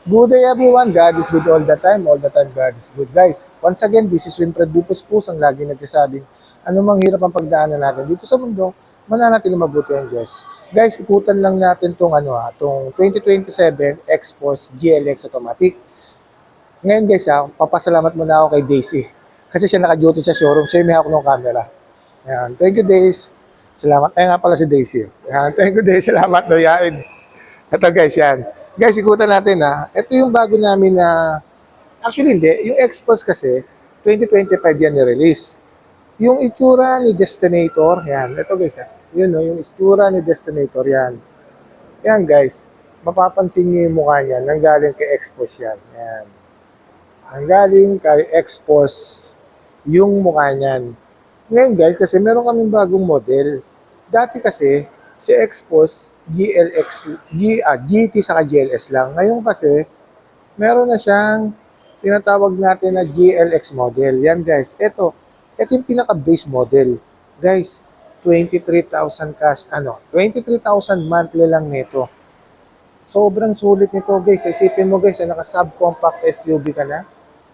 Good day everyone, God is good all the time God is good. Guys, once again, this is Winfred Dupus Pus, ang lagi nagsasabing, anumang hirap ang pagdaanan natin dito sa mundo, mananatili mabuti ang Diyos. Guys, ikutan lang natin tong 2027 X-Force GLX Automatic. Ngayon guys papasalamat muna ako kay Daisy. Kasi siya naka-duty sa showroom, siya yung may hawak ng camera. Ayan, thank you Daisy. Salamat. Ay nga pala si Daisy. Ayan, thank you Daisy, salamat. Noyain. Ito guys, yan. Guys, ikutan natin Ito yung bago namin na, actually hindi, yung X-Force kasi, 2025 yan ni-release. Yung itsura ni Destinator, yan. Ito guys Yun no, yung itsura ni Destinator, yan. Yan guys. Mapapansin niyo yung mukha niya, nanggaling kay X-Force yan. Yan. Nanggaling kay X-Force yung mukha niyan. Ngayon guys, kasi meron kaming bagong model. Dati kasi, si X-Force, GT saka GLS lang. Ngayon kasi, meron na siyang tinatawag natin na GLX model. Yan guys, ito yung pinaka-base model. Guys, 23,000 cash, 23,000 monthly lang nito. Sobrang sulit nito guys. Isipin mo guys, naka-subcompact SUV ka na.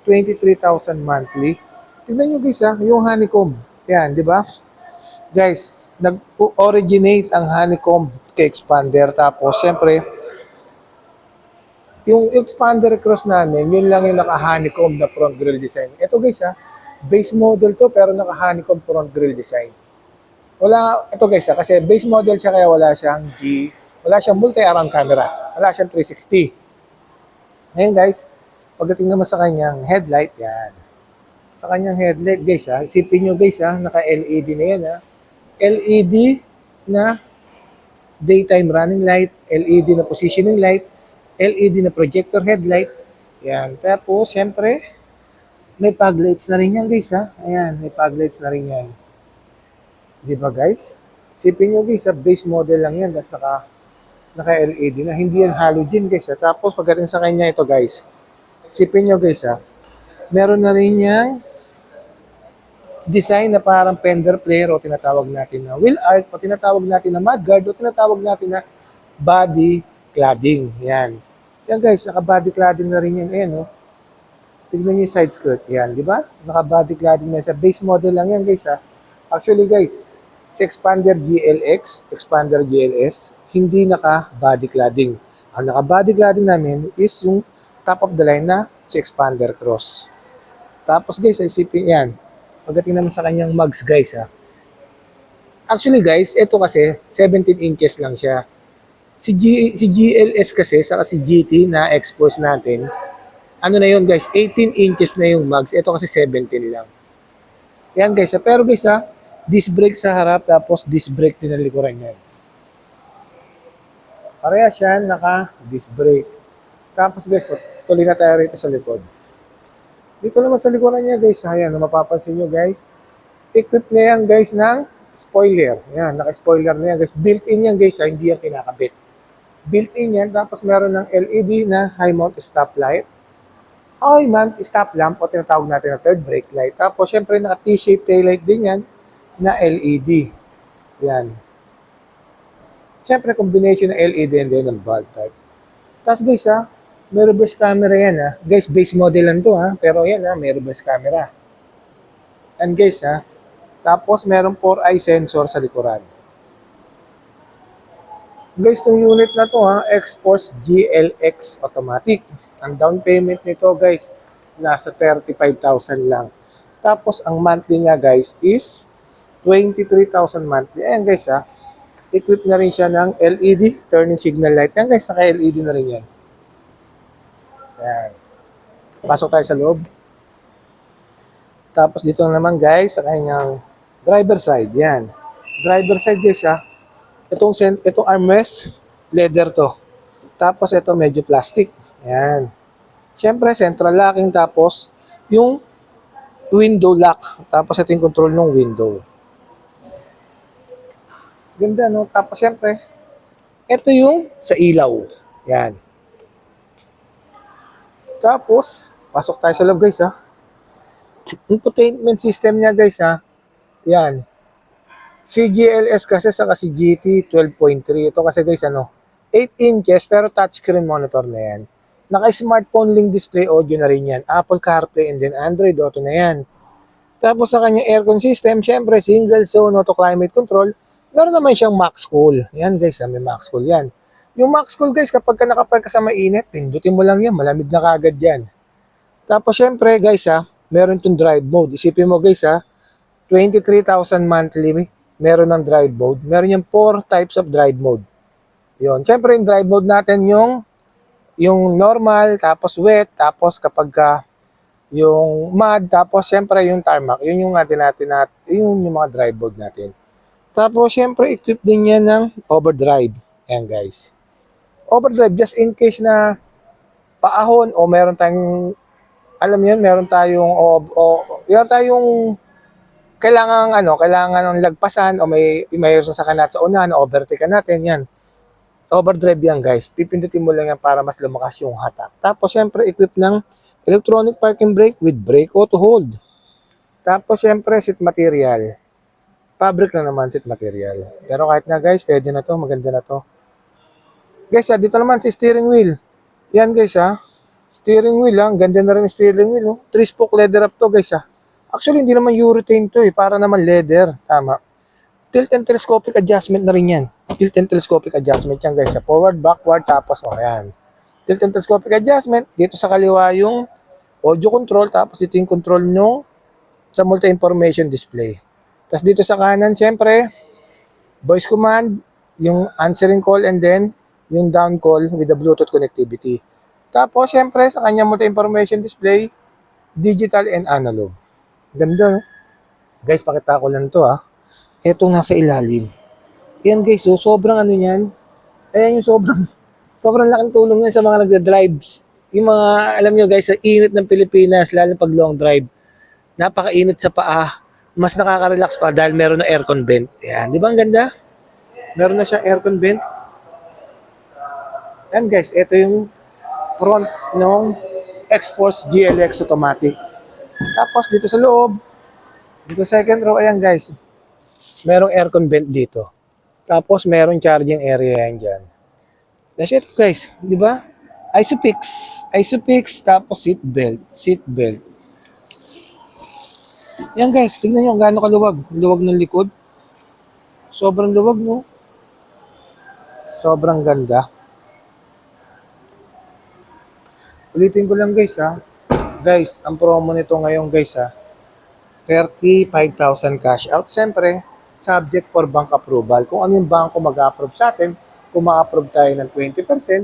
23,000 monthly. Tingnan nyo guys yung honeycomb. Yan, di ba? Guys, nag-originate ang honeycomb kay expander. Tapos, syempre, yung expander cross namin, yun lang yung naka-honeycomb na front grille design. Ito guys base model to pero naka-honeycomb front grille design. Ito guys kasi base model siya kaya wala siyang multi-arm camera. Wala siyang 360. Ngayon guys, pagdating naman sa kanyang headlight, yan. Sa kanyang headlight guys isipin nyo guys naka-LED na yan LED na daytime running light, LED na positioning light, LED na projector headlight. Yan. Tapos, siyempre, may fog lights na rin yan, guys, Ayan, may fog lights na rin yan. Di ba, guys? Isipin nyo, guys, base model lang yan. Tapos, naka-LED na. Hindi yan halogen, guys, Tapos, pagdating sa kanya ito, guys. Isipin nyo, guys, meron na rin yang design na parang fender flare o tinatawag natin na wheel art o tinatawag natin na mudguard o tinatawag natin na body cladding. Yan. Yan guys, naka-body cladding na rin yan. Ayan Tignan niyo yung side skirt. Yan, di ba? Naka-body cladding na siya. Base model lang yan guys Actually guys, si Expander GLX, Expander GLS, hindi naka-body cladding. Ang naka-body cladding namin is yung top of the line na si Expander Cross. Tapos guys, isipin yan. Pagdating naman sa kanyang mugs guys Actually guys, ito kasi 17 inches lang siya. Si GLS kasi saka si GT na X-Force natin, ano na yun guys, 18 inches na yung mugs. Ito kasi 17 lang. Yan guys pero guys disc brake sa harap tapos disc brake din ang likuran niyan. Parehas yan, naka-disc brake. Tapos guys, tuloy na tayo rito sa likod. Dito naman sa likuran niya guys, ayan, mapapansin nyo guys, equip na yan guys ng spoiler. Yan, naka-spoiler na yan guys. Built-in yan guys, hindi yan kinakabit. Built-in yan, tapos meron ng LED na high mount stop light. High mount stop lamp o tinatawag natin na third brake light. Tapos syempre naka T-shape taillight din yan na LED. Yan. Syempre combination ng LED and then ng bulb type. Tapos guys may reverse camera yan Guys, base model lang to pero yan may reverse camera. And guys tapos meron 4-eye sensor sa likuran. Guys, itong unit na to X-Force GLX Automatic. Ang down payment nito guys, nasa 35,000 lang. Tapos ang monthly niya guys is 23,000 monthly. Ayan guys equip na rin siya ng LED turning signal light. Ayan guys, naka-LED na rin yan. Ayan. Pasok tayo sa loob. Tapos dito naman guys, sa kanyang driver side. Yan. Driver side guys Itong armrest, leather to. Tapos ito medyo plastic. Yan. Siyempre, central locking. Tapos yung window lock. Tapos ito yung control ng window. Ganda no? Tapos siyempre, ito yung sa ilaw. Yan. Tapos, pasok tayo sa loob guys Infotainment system niya guys Yan. Si GLS kasi saka si GT 12.3. Ito kasi guys 8 inches pero touchscreen monitor na yan. Naka-smartphone link display audio na rin yan. Apple CarPlay and then Android Auto na yan. Tapos sa kanyang aircon system, syempre single zone auto climate control. Meron naman siyang max cool. Yan guys, may max cool yan. Yung max cool guys, kapag ka nakapark ka sa mainit, pindutin mo lang yan, malamig na kagad yan. Tapos syempre guys meron itong drive mode. Isipin mo guys 23,000 monthly, meron ng drive mode. Meron yung 4 types of drive mode. Yun. Syempre yung drive mode natin yung normal, tapos wet, tapos kapag yung mud, tapos syempre yung tarmac, yun yung yun yung mga drive mode natin. Tapos syempre equip din yan ng overdrive. Ayan guys. Overdrive just in case na paahon o meron tayong, alam yun, meron tayong kailangan ng lagpasan o may sasakyan natin sa unahan, overtake natin yan. Overdrive yan guys. Pipindutin mo lang yan para mas lumakas yung hatak. Tapos syempre equip ng electronic parking brake with brake auto hold. Tapos syempre seat material. Fabric lang naman seat material. Pero kahit na guys, pwede na to, maganda na to. Guys dito naman si steering wheel. Yan guys steering wheel ganda na rin yung steering wheel 3-spoke leather up to guys Actually hindi naman urethane to para naman leather. Tama. Tilt and telescopic adjustment na rin yan. Tilt and telescopic adjustment yan guys forward, backward, tapos ayan. Tilt and telescopic adjustment. Dito sa kaliwa yung audio control, tapos dito yung control nyo sa multi-information display. Tapos dito sa kanan, syempre, voice command, yung answering call, and then yung down call with the Bluetooth connectivity. Tapos, syempre, sa kanyang multi-information display, digital and analog. Ganda, no? Guys, pakita ko lang to, Etong nasa ilalim. Yan, guys, sobrang ano yan. Ayan yung sobrang laking tulong yan sa mga nagda-drives. Yung mga, alam nyo, guys, sa init ng Pilipinas, lalo pag long drive, napakainit sa paa. Mas nakaka-relax pa dahil meron na aircon vent. Yan, di ba ang ganda? Meron na siya aircon vent. Yan guys, ito yung front ng X-Force GLX automatic. Tapos dito sa loob, dito second row, ayan guys, merong aircon vent dito. Tapos merong charging area yan dyan. That's it guys, di ba? Isofix, tapos seat belt. Yan guys, tignan nyo gaano kaluwag. Luwag ng likod. Sobrang luwag, no? Sobrang ganda. Ulitin ko lang guys Guys, ang promo nito ngayon guys 35,000 cash out. Siyempre, subject for bank approval. Kung ano yung banko mag-approve sa atin, kung ma-approve tayo ng 20%,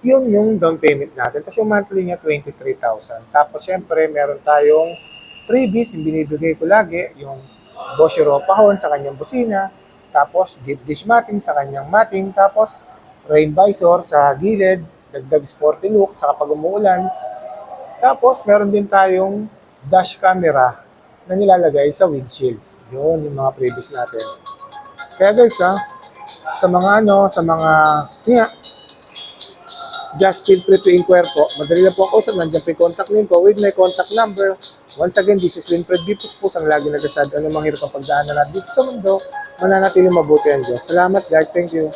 yun yung down payment natin. Tapos yung monthly niya, 23,000. Tapos syempre, meron tayong freebies, yung binibigay ko lagi, yung Bosch Europa horn sa kanyang busina, tapos deep dish matting sa kanyang matting, tapos rain visor sa gilid, dagdag sporty look sa kapag umuulan. Tapos meron din tayong dash camera na nilalagay sa windshield. Yun yung mga previous natin. Kaya guys sa mga just feel free to inquire po. Madali lang po ako sa nandiyan po yung contact link ko with my contact number. Once again, this is Winfred Dipos po ang lagi nagsasabi ano mang hirap ang pagdaanan natin dito sa mundo. Mananatiling mabuti ang Diyos. Salamat guys. Thank you.